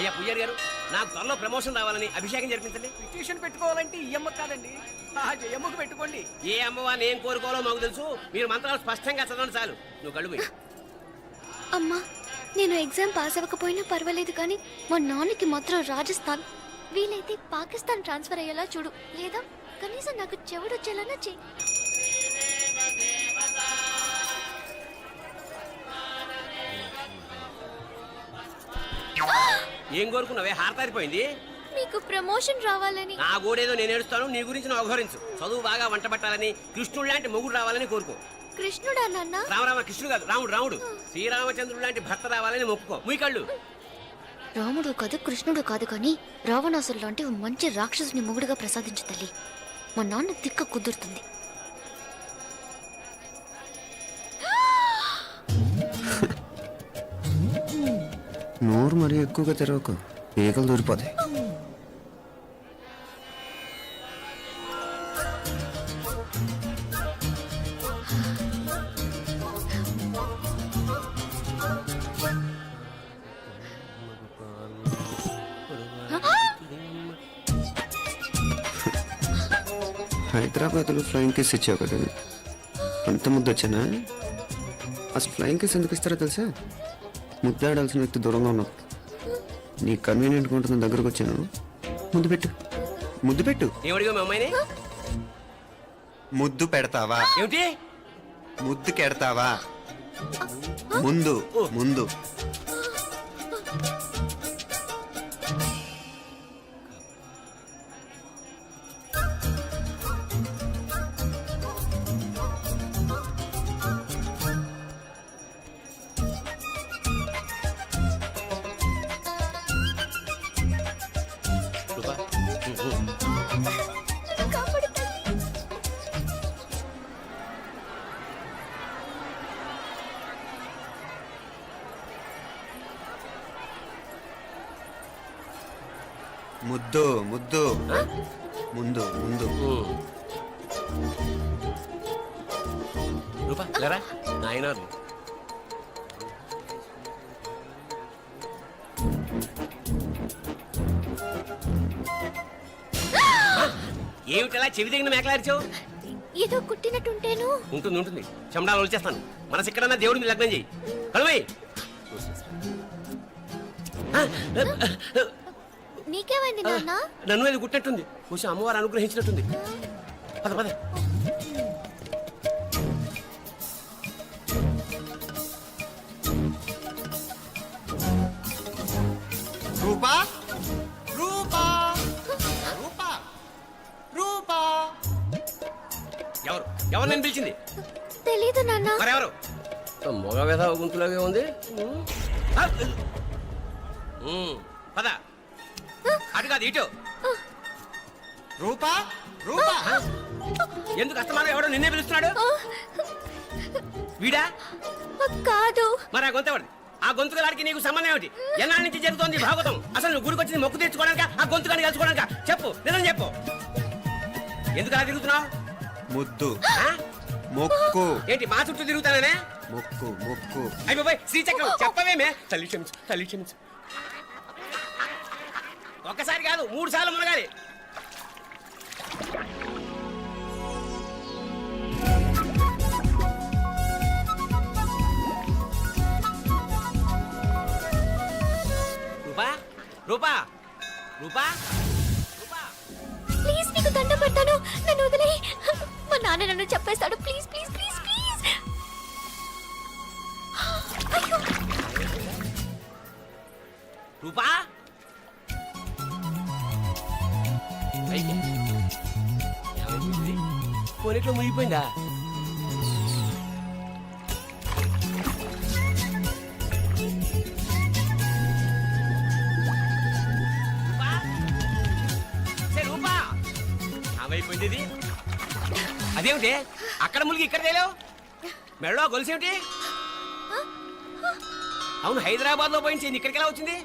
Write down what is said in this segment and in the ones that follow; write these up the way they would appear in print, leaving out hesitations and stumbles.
అయ్యా పుయ్యర్ గారు, నాకు త్వరలో ప్రమోషన్ రావాలని అభిషేకం జరిపించండి. పిటిషన్ పెట్టుకోవాలంటే ఈ అమ్మ కాదండి, ఆ జయమ్మకు పెట్టుకోండి. ఏ అమ్మవారిని ఏం కోరుకోవాలో మాకు తెలుసు. మీరు మంత్రాలు స్పష్టంగా చదవండి చాలు. నువ్వు కళ్ళు మూయి. అమ్మా, నేను ఎగ్జామ్ పాస్ అవ్వకపోయినా పర్వాలేదు, కానీ మా నాన్నకి మాత్రం రాజస్థాన్, వీలైతే పాకిస్తాన్ ట్రాన్స్ఫర్ అయ్యేలా చూడు, లేదా కనీసం నాకు చెవుడు వచ్చేలానా చెయ్యి. ఏం కోరుకున్నావే? హారతారిపోయింది. మీకు ప్రమోషన్ రావాలని. నా గోడేదో నేను ఏడుస్తాను, నీ గురించి నువ్వు అవహరించు. చదువు బాగా వంట పట్టాలని, కృష్ణుడు లాంటి మొగుడు రావాలని కోరుకో. కృష్ణుడా నాన్న? రామరామ, కృష్ణుడు కాదు, రాముడు. రాముడు శ్రీరామచంద్రుడు లాంటి భర్త రావాలని మొక్కుకో. ముయ్యి కళ్ళు. రాముడు కాదు, కృష్ణుడు కాదు, కానీ రావణాసురు లాంటి ఓ మంచి రాక్షసుని మొగుడుగా ప్రసాదించు తల్లి. మా నాన్న తిక్క కుదురుతుంది. నోరు మరీ ఎక్కువగా తెరవకు, ఈగలు దూరిపోతాయి. హైదరాబాద్లో ఫ్లయింగ్ కేస్ ఇచ్చావు కదా, అంత ముద్దు వచ్చానా? అసలు ఫ్లయింగ్ కేస్ ఎందుకు ఇస్తారో తెలుసా? ముద్దాడాల్సిన వ్యక్తి దూరంగా ఉన్నావు. నీ కన్వీనియంట్గా ఉంటుంది, దగ్గరకు వచ్చాను. ముద్దు పెట్టు, ముద్దు పెట్టు. ఏమడిగా మీ అమ్మాయిని? ముద్దు పెడతావా? ఏమిటి? ముద్దు కెడతావా? ముందు ముందు. రూపా, ముద్దు ముద్దు. ముందు ముందు. రూపా లేరా నాయనారు. ఏమిటలా చెవి దగ్గర మేకలారిచావు? ఏదో కుట్టినట్టుంటేను. ఉంటుంది ఉంటుంది, చెమడాలు వచ్చేస్తాను. మనసు ఎక్కడన్నా దేవుడి మీద లగ్నం చేయి. కలువై. నీకేమైంది నాన్న? నన్ను అది కుట్టినట్టుంది, కొంచెం అమ్మవారు అనుగ్రహించినట్టుంది. పద పద. రూపా రూపా రూపా రూపా. ఎవరు ఎవరు నేను పిలిచింది? తెలీదు నాన్న. మరెవరు? మొగ వేధ గుంతులాగే ఉంది. పద. అటు కాదు ఇటు. రూపా రూపా. ఎందుకు అస్తమానం ఎవడో నిన్నే పిలుస్తున్నాడు? వీడా కాదు. మరి ఆ గొంతు ఎవరిది? ఆ గొంతుగాడికి నీకు సంబంధం ఏమిటి? ఎన్నాళ్ళ నుంచి జరుగుతోంది భాగవతం? అసలు నువ్వు గుడికి వచ్చింది మొక్కు తెచ్చుకోవడానిక, ఆ గొంతుగాని కలుసుకోవడానిక? చెప్పు, నిజం చెప్పు. ఎందుకు అలా తిరుగుతున్నావు? ముద్దు మొక్కు. ఏంటి మా చుట్టూ తిరుగుతానే? మొక్కు మొక్కు. అయిపోయి శ్రీచక్రం చెప్పవేమే? తల్లి క్షమించు, తల్లి క్షమించు. ఒక్కసారి కాదు 3 సార్లు మునగాలి. రూపా రూపా రూపా రూపా. ప్లీజ్ నీకు దండం పెడతాను, నన్ను వదిలే. మా నాన్న నన్ను చెప్పేస్తాడు. Please please please please. అయ్యో. రూపా పోనీట్లో మునిగిపోయిందా? రూపా ఆమెపోయింది ఇది. అదేమిటి అక్కడ మునిగి ఇక్కడ తేలేవు? మెడలో గొలుసేమిటి? అవును, హైదరాబాద్ లో పోయించింది, ఇక్కడికి ఎలా వచ్చింది?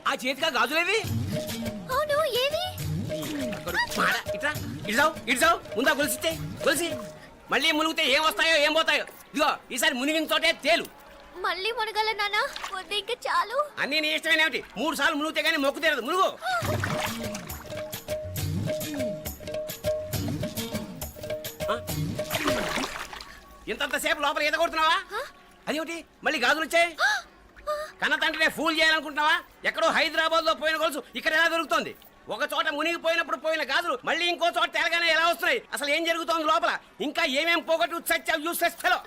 ఆ చేతిగా గాజులేవి? అవును, ఏవి? ఇట్రా ఇడ్సావు ముందా గొలిసితే గొలిసి మళ్ళీ మునిగితే ఏం వస్తాయో ఏం పోతాయో. ఇదిగో ఈసారి మునిగిన చోటే తేలు. మళ్ళీ మునగాల నాన్న వద్దు ఇంకా చాలు. అన్నీ నీ ఇష్టమైన ఏమిటి? 3 సార్లు మునిగితే కానీ మొక్కు తీరదు. మునుగు. ఇంతంతసేపు లోపల ఈత కొడుతున్నావా? అదేమిటి మళ్ళీ గాజులు వచ్చాయి? కన్న తండ్రినే ఫూల్ చేయాలనుకుంటున్నావా? ఎక్కడో హైదరాబాద్ లో పోయిన గొలుసు ఇక్కడ ఎలా దొరుకుతుంది? ఒక చోట మునిగిపోయినప్పుడు పోయిన గాజులు మళ్ళీ ఇంకో చోట తేలగానే ఎలా వస్తున్నాయి? అసలు ఏం జరుగుతోంది లోపల? ఇంకా ఏమేం పోగొట్టు సచ్చావు యూస్లెస్ ఫెలో.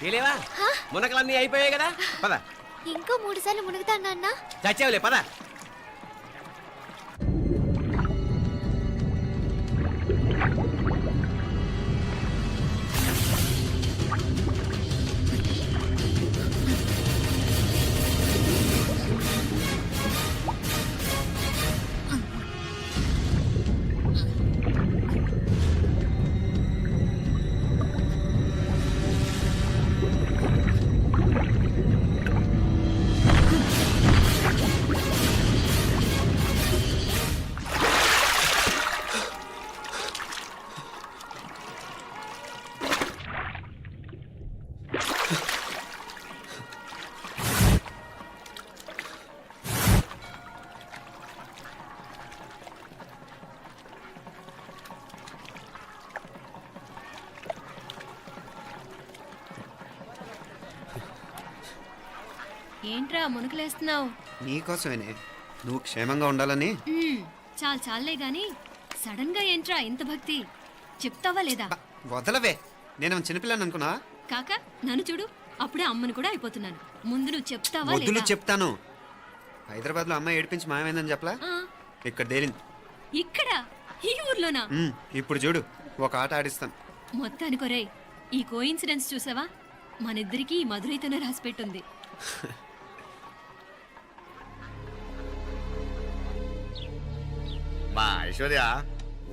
తెలియవా? మునకలన్నీ అయిపోయాయి కదా, పద. ఇంకో 3 సార్లు మునుగుతాను నాన్న. చచ్చావులే, పద. ఏంట్రా మునుకులేస్తున్నావు? నీకోసమేనే, నువ్వు క్షేమంగా ఉండాలని. చాలే గాని సడన్ గా ఏంట్రా ఇంత భక్తి? చెప్తావా లేదా? వదలవే, నేను చిన్నపిల్లని అనుకున్నా. కాక నన్ను చూడు, అప్పుడే అమ్మను కూడా అయిపోతున్నాను. ముందు నువ్వు చెప్తావా వద్దులు లేదా? చెప్తాను. హైదరాబాద్ లో అమ్మాయి ఏడిపించి మాయమైందని చెప్పలా, ఆ, ఇక్కడ తేలింది. ఇక్కడ ఈ ఊర్లోనా? ఇప్పుడు చూడు, ఒక ఆట ఆడిస్తాను. మొత్తానికి ఒరేయ్, ఈ కోయిన్సిడెన్స్ చూసావా? మనిద్దరికి ఈ మధురైతోనే రాసిపెట్టుంది. మా ఐశ్వర్య,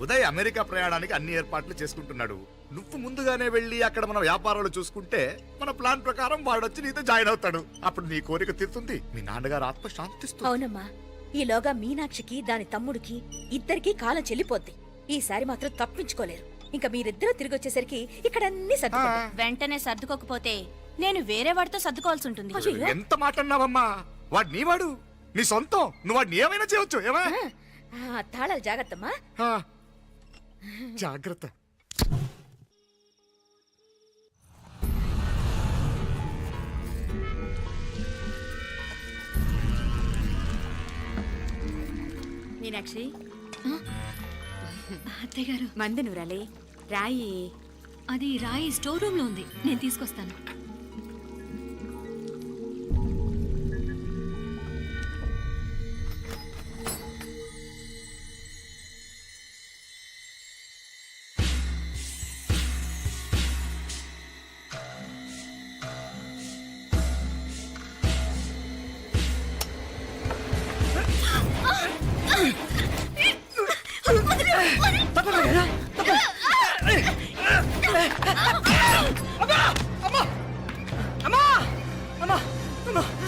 ఉదయ్ అమెరికా ప్రయాణానికి అన్ని ఏర్పాట్లు చేసుకుంటున్నాడు. నువ్వు ముందుగానే వెళ్ళి అక్కడ మన వ్యాపారాలు చూసుకుంటే మన ప్లాన్ ప్రకారం వాడొచ్చి నీతో జాయిన్ అవుతాడు. అప్పుడు నీ కోరిక తీరుతుంది, మీ నాన్నగారు ఆత్మ శాంతిస్తుంది. అవునమ్మా, ఈలోగా మీనాక్షికి దాని తమ్ముడికి ఇద్దరికి కాలం చెల్లిపోద్ది. ఈసారి మాత్రం తప్పించుకోలేరు. ఇంకా మీరిద్దరూ తిరిగి వచ్చేసరికి ఇక్కడ అన్ని సర్దుకుంటాయి. వెంటనే సర్దుకోకపోతే నేను వేరే వాడితో సర్దుకోవాల్సి ఉంటుంది. ఎంత మాట అన్నావమ్మా? వాడు నీ వాడు, నీ సొంతం. నువ్వు వాడిని ఏమైనా చేయొచ్చు. ఏమా తాళాలు జాగ్రత్తమ్మా. జాగ్రత్త. మీనాక్షి, అత్తయ్య గారు, మందు నూరాలి, రాయి. అది రాయి స్టోర్ రూమ్ లో ఉంది, నేను తీసుకొస్తాను.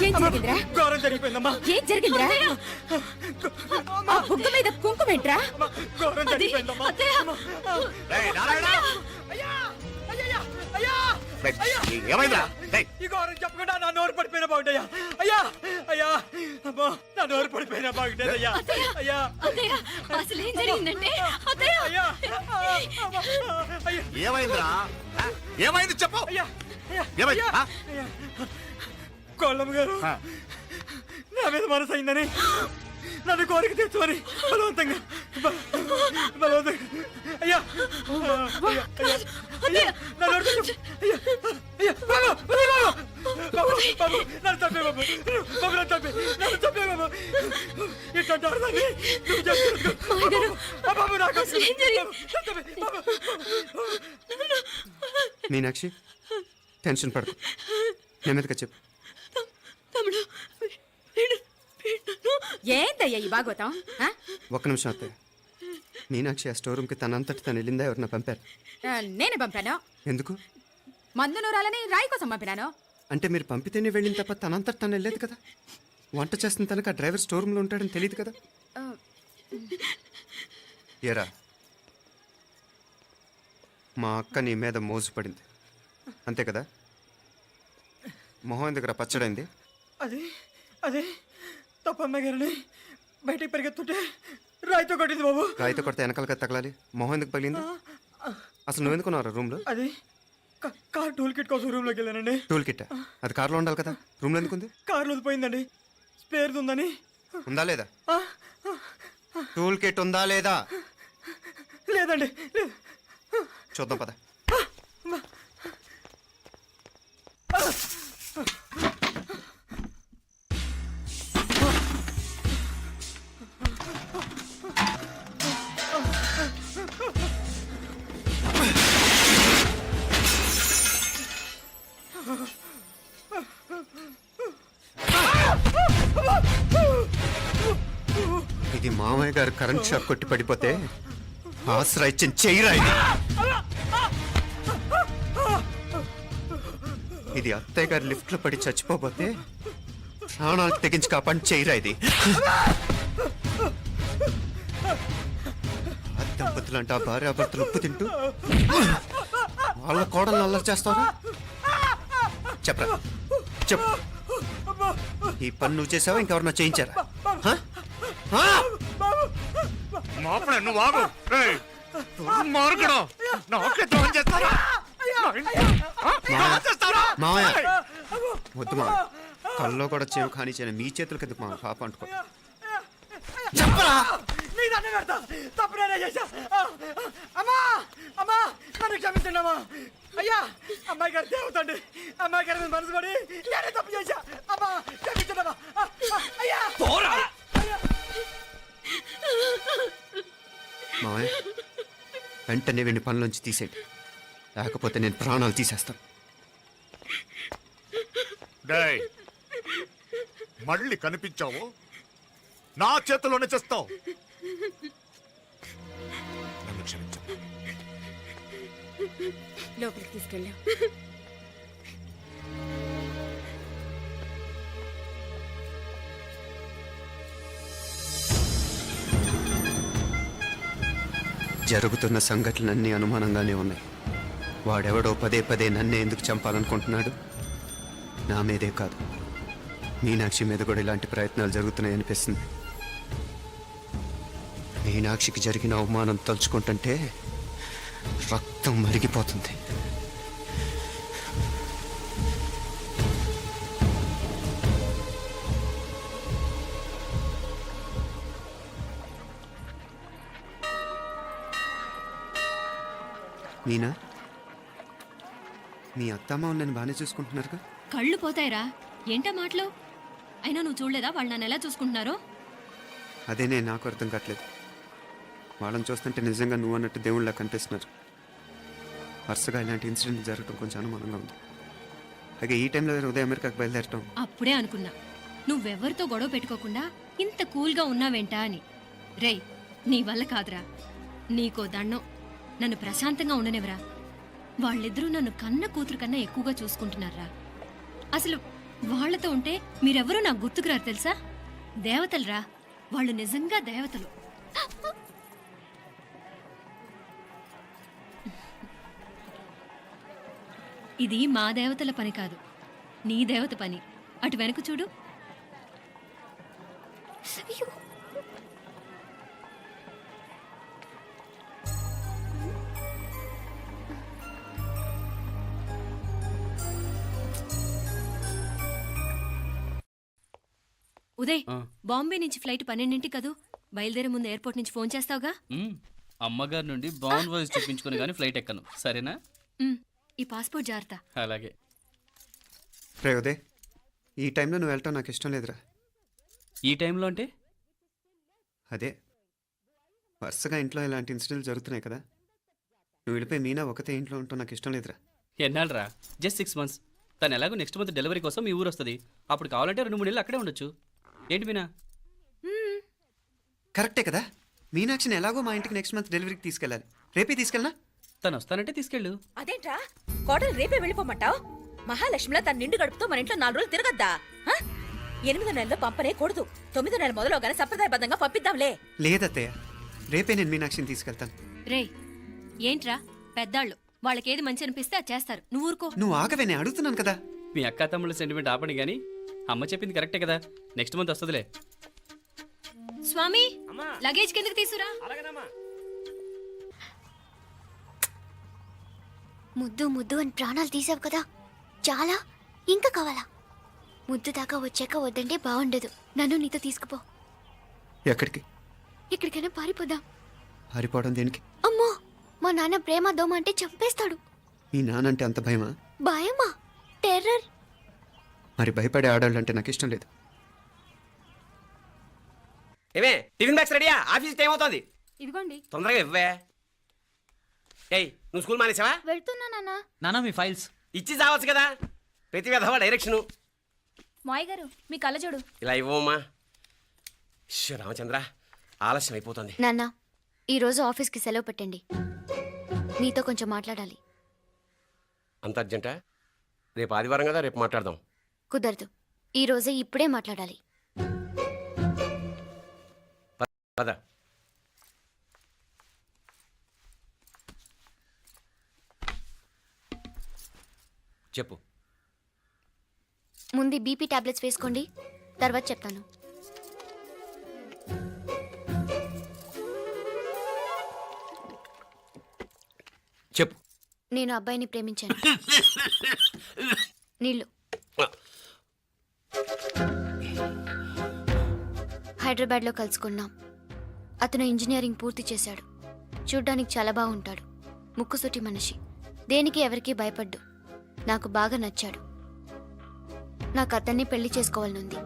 ఏం జరిగిందిరా? ఘోరం జరిగిపోయిందమ్మా. ఏం జరిగిందిరా? ఆ బుగ్గ మీద కుంకుమేంట్రా? ఘోరం జరిగిపోయిందమ్మా. రేయ్, నారాయణ! అయ్యా! అయ్యయ్యా! అయ్యా! రేయ్, ఏమైందిరా? రేయ్, ఈ ఘోరం చెప్పకుండా నా నోరు పడిపోయిన బాగుంటయ్యా. అయ్యా! అయ్యా! అమ్మా, నా నోరు పడిపోయిన బాగుంటేదయ్యా. అయ్యా! అత్తయ్య, అసలు ఏం జరిగిందంటే అత్తయ్య, అయ్యా! అయ్యా! ఏమైందిరా? ఏమైంది చెప్పు. అయ్యా! అయ్యా! ఏమైంది? అయ్యా! అయ్యా! కోళ్ళమ్మ గారు నా మీద మనసు అయిందని నన్ను కోరిక తెచ్చుకొని బలవంతంగా అయ్యా నా నోరు తెచ్చు. అయ్యా! అయ్యా! బాబు! బాబు! బాబు! నన్ను చంపే బాబు! బాబు, నన్ను చంపే! నన్ను చంపే బాబు! ఇట్లాంటి ఆడదాన్ని నువ్వు చేస్తున్నావు. బాబు, నాకు అసలు ఏం జరిగింది? చంపే! బాబు! మీనాక్షి, టెన్షన్ పడకు, నెమ్మదిగా చెప్పు. తమ్ముడు, ఏందయ్యా ఈ భాగవతం? ఆ? ఒక్క నిమిషం అత్తయ్య. మీనాక్షి ఆ స్టోర్ రూమ్కి తనంతటి తను వెళ్ళిందా, ఎవరిన పంపారు? నేనే పంపాను. ఎందుకు? మందు నూరాలని రాయి కోసం పంపినాను. అంటే మీరు పంపితేనే వెళ్ళిన తప్ప తనంతటి తను వెళ్ళలేదు కదా. వంట చేస్తున్న తనకు ఆ డ్రైవర్ స్టోర్ రూమ్లో ఉంటాడని తెలియదు కదా. ఎరా మా అక్క నీ మీద మోజుపడింది అంతే కదా? మొహం ఎందుకురా పచ్చడైంది? అదే తప్పమ్మాయి గారిని బయటికి పరిగెత్తుంటే రాయితో కొట్టింది బాబు. రాయితో కొడితే వెనకాలగా తగలాలి, మొహం ఎందుకు పగిలింది? అసలు నువ్వు ఎందుకున్నారా రూమ్లో? అది కార్ టూల్ కిట్ కోసం రూమ్లోకి వెళ్ళానండి. టూల్ కిట్ అది కార్లో ఉండాలి కదా, రూమ్లో ఎందుకుంది? కార్లో పోయిందండి, స్పేర్ ఉందని. ఉందా లేదా? టూల్ కిట్ ఉందా లేదా? లేదండి, లేదు. చూద్దాం పద. ఇది మామయ్య గారు కరెంట్ షాక్ కొట్టి పడిపోతే ఆసరా ఇచ్చిన చెయ్యిరా ఇది. ఇది అత్తయ్య గారు లిఫ్ట్ లో పడి చచ్చిపోతే ప్రాణాలు తెగించి కాపాడి చెయ్యిరా ఇది. దంపతులంట భార్యాభర్తలు ఉప్పు తింటూ వాళ్ళ కోడలు అల్లరి చేస్తారా? చెప్పరా చెప్పు. ఈ పని నువ్వు చేసావా ఇంకెవరన్నా చేయించారా? హ? హ? మాపడే నువ్వు ఆగు. రేయ్, దుర్మార్గుడు. నాకే ద్రోహం చేస్తారా? మావయ్య వద్దు మా కల్లో కూడా చేవు కానీ చేయను మీ చేతులకి ఎందుకు మా పాప అంటుకో. చెప్పరా, నీ దండం పెడతా. తప్పు నేనే చేశా. అమ్మా అమ్మా, నన్ను క్షమించండి అమ్మా. అయ్యా, అమ్మాయి గారు దేవతండి, అమ్మాయి గారి మీద మనసు పడి నేనే తప్పు చేశా. అమ్మా క్షమించండి అమ్మా. అయ్యా మావయ్య వెంటనే వీడిని పనిలోంచి తీసేయండి, లేకపోతే నేను ప్రాణాలు తీసేస్తాను. డేయ్, మళ్ళీ కనిపించావు నా చేతిలోనే చేస్తావు. నన్ను క్షమించు. లోపలికి తీసుకెళ్ళాం. జరుగుతున్న సంఘటనలన్నీ అనుమానంగానే ఉన్నాయి. వాడెవడో పదే పదే నన్నే ఎందుకు చంపాలనుకుంటున్నాడు? నా మీదే కాదు, మీనాక్షి మీద కూడా ఇలాంటి ప్రయత్నాలు జరుగుతున్నాయి అనిపిస్తుంది. మీనాక్షికి జరిగిన అవమానం తలుచుకుంటుంటే రక్తం మరిగిపోతుంది. మీనా, మీ అత్తమ్మ నన్ను బాగానే చూసుకుంటున్నారుగా? కళ్ళు పోతాయిరా, ఏంటా మాటలు? అయినా నువ్వు చూడలేదా వాళ్ళు నన్ను ఎలా చూసుకుంటున్నారో? అదేనే నాకు అర్థం కావట్లేదు. వాళ్ళని చూస్తుంటే నిజంగా నువ్వు అన్నట్టు దేవుళ్ళ కనిపిస్తున్నారు. వరుసగా ఇలాంటి ఇన్సిడెంట్ జరగడం కొంచెం అనుమానంగా ఉంది. అలాగే ఈ టైంలో ఉదయం అమెరికాకు బయలుదేరటం. అప్పుడే అనుకున్నా నువ్వెవరితో గొడవ పెట్టుకోకుండా ఇంత కూల్గా ఉన్నావేంటా అని. రేయ్, నీ వల్ల కాదురా, నీకో దండం, నన్ను ప్రశాంతంగా ఉండనివరా. వాళ్ళిద్దరూ నన్ను కన్న కూతురు కన్నా ఎక్కువగా చూసుకుంటున్నారా. అసలు వాళ్లతో ఉంటే మీరెవరూ నాకు గుర్తుకురారు తెలుసా? దేవతలరా, వాళ్ళు నిజంగా దేవతలు. ఇది మా దేవతల పని కాదు, నీ దేవత పని. అటు వెనక చూడు. అయ్యో, ఉదయ్, బాంబే నుంచి ఫ్లైట్ 12ంటికి కదూ. బయలుదేరే ముందు ఎయిర్పోర్ట్ నుంచి ఫోన్ చేస్తావుగా? అమ్మగారి నుండి బాండ్ వాయిస్ చూపించుకుని కానీ ఫ్లైట్ ఎక్కను, సరేనా? ఈ పాస్పోర్ట్ జాగ్రత్త. అలాగే. రే ఉదయ్, ఈ టైంలో నువ్వు వెళ్ళటం నాకు ఇష్టం లేదురా. ఈ టైంలో అంటే? అదే వరుసగా ఇంట్లో ఇలాంటి ఇన్సిడెంట్లు జరుగుతున్నాయి కదా, నువ్వు వెళ్ళిపోయి మీనా ఒకతే ఇంట్లో ఉంటావు నాకు ఇష్టం లేదురా. ఎన్నాళ్ళరా? Just 6 months. తను ఎలాగో నెక్స్ట్ మంత్ డెలివరీ కోసం మీ ఊరు వస్తుంది. అప్పుడు కావాలంటే 2-3 నెలలు అక్కడే ఉండొచ్చు. ఏంటి మీనా? కరెక్టే కదా, మీనాక్షిని ఎలాగో మా ఇంటికి నెక్స్ట్ మంత్ డెలివరీకి తీసుకెళ్ళాలి. రేపే తీసుకెళ్ళనా? తను వస్తానంటే తీసుకెళ్ళు. అదేంట్రా, కోడలు రేపే వెళ్ళిపోమంటావు? మహాలక్ష్మిలా తన నిండు గడుపుతో మన ఇంట్లో 4 రోజులు తిరగద్దా? 8వ నెలలో పంపనే కూడదు. 9వ నెల మొదలుగానే సంప్రదాయబద్ధంగా పంపిద్దాంలే. లేదత్తయ్య, రేపే నేను మీనాక్షిని తీసుకెళ్తాను. రేయ్ ఏంట్రా పెద్దాళ్ళు వాళ్ళకేది మంచి అనిపిస్తే అది చేస్తారు నువ్వు ఊరుకో. నువ్వు ఆగవే, నేను అడుగుతున్నాను కదా. మీ అక్క తమ్ముళ్ళ సెంటిమెంట్ ఆపండి కానీ అమ్మ చెప్పింది కరెక్టే కదా, నెక్స్ట్ మంత్ వస్తుందిలే. స్వామి లగేజ్ కిందకి తీసురా. ముద్దు ముద్దు అని ప్రాణాలు తీసావు కదా, చాలా ఇంకా కావాలా? ముద్దు దాకా వచ్చాక వద్దంటే బాగుండదు. నన్ను నీతో తీసుకుపో. ఎక్కడికి? ఎక్కడికైనా పారిపోదాం. పారిపోవడం దేనికి? అమ్మో, మా నాన్న ప్రేమ దోమ అంటే చంపేస్తాడు. మీ నానంటే అంత భయమా? భయమా? టెర్రర్. మరి భయపడే ఆడాలంటే నాకు ఇష్టం లేదు. ఏమే టిఫిన్ బ్యాగ్స్ రెడీయా? ఆఫీస్ టైం అవుతుంది. ఇదిగోండి. తొందరగా ఇవ్వే. ఏయ్ నువ్వు స్కూల్ మానేసావా? వెళ్తున్నా నాన్న. నానా మీ ఫైల్స్. ఇచ్చి చావచ్చు కదా, ప్రతి విధవా డైరెక్షను. మాయ్ గారు మీ కళ్ళజోడు. ఇలా ఇవ్వమ్మా. రామచంద్ర ఆలస్యం అయిపోతుంది. నాన్న, ఈరోజు ఆఫీస్కి సెలవు పెట్టండి. నీతో కొంచెం మాట్లాడాలి. అంత అర్జెంటా? రేపు ఆదివారం కదా, రేపు మాట్లాడదాం. కుదరదు, ఈరోజే ఇప్పుడే మాట్లాడాలి. పద. చెప్పు. ముందు బీపీ టాబ్లెట్స్ వేసుకోండి, తర్వాత చెప్తాను. చెప్పు. నేను అబ్బాయిని ప్రేమించాను. నీళ్ళు. హైదరాబాద్లో కలుసుకున్నాం. అతను ఇంజనీరింగ్ పూర్తి చేశాడు. చూడ్డానికి చాలా బాగుంటాడు. ముక్కుసూటి మనిషి. దేనికి ఎవరికీ భయపడ్డు. నాకు బాగా నచ్చాడు. నాకు అతన్ని పెళ్లి చేసుకోవాలనుంది.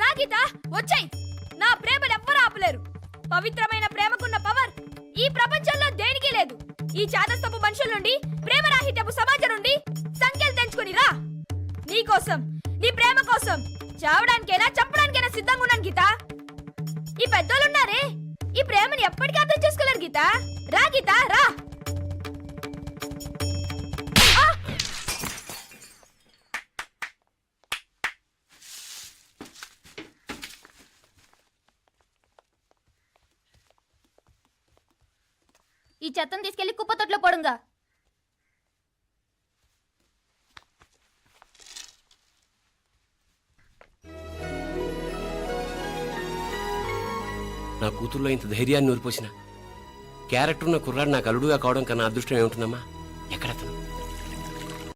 రా గీతా, వచ్చాయి. నా ప్రేమను ఎవ్వరూ ఆపలేరు. పవిత్రమైన ప్రేమకున్న పవర్ ఈ ప్రపంచంలో దేనికి లేదు. ఈ చాదస్తపు మనుషుల నుండి, ప్రేమరాహిత్యపు సమాజం నుండి సంఖ్యలు తెంచుకుని రా. నీ కోసం, నీ ప్రేమ కోసం చావడానికైనా చంపడానికైనా సిద్ధంగా ఉన్నాను గీతా. ఈ పెద్దోళ్ళున్నారే, ఈ ప్రేమని ఎప్పటికీ అర్థం చేసుకోలేరు గీతా. రా గీతా, రా. ఈ చెత్తను తీసుకెళ్లి కుప్పతొట్లో పోడుగా. నా కూతుర్లో ఇంత ధైర్యాన్ని నూరిపోసిన క్యారెక్టర్ ఉన్న కుర్రాడు నాకు అల్లుడుగా కావడం కన్నా అదృష్టం ఏముంటుందమ్మా? ఎక్కడతను?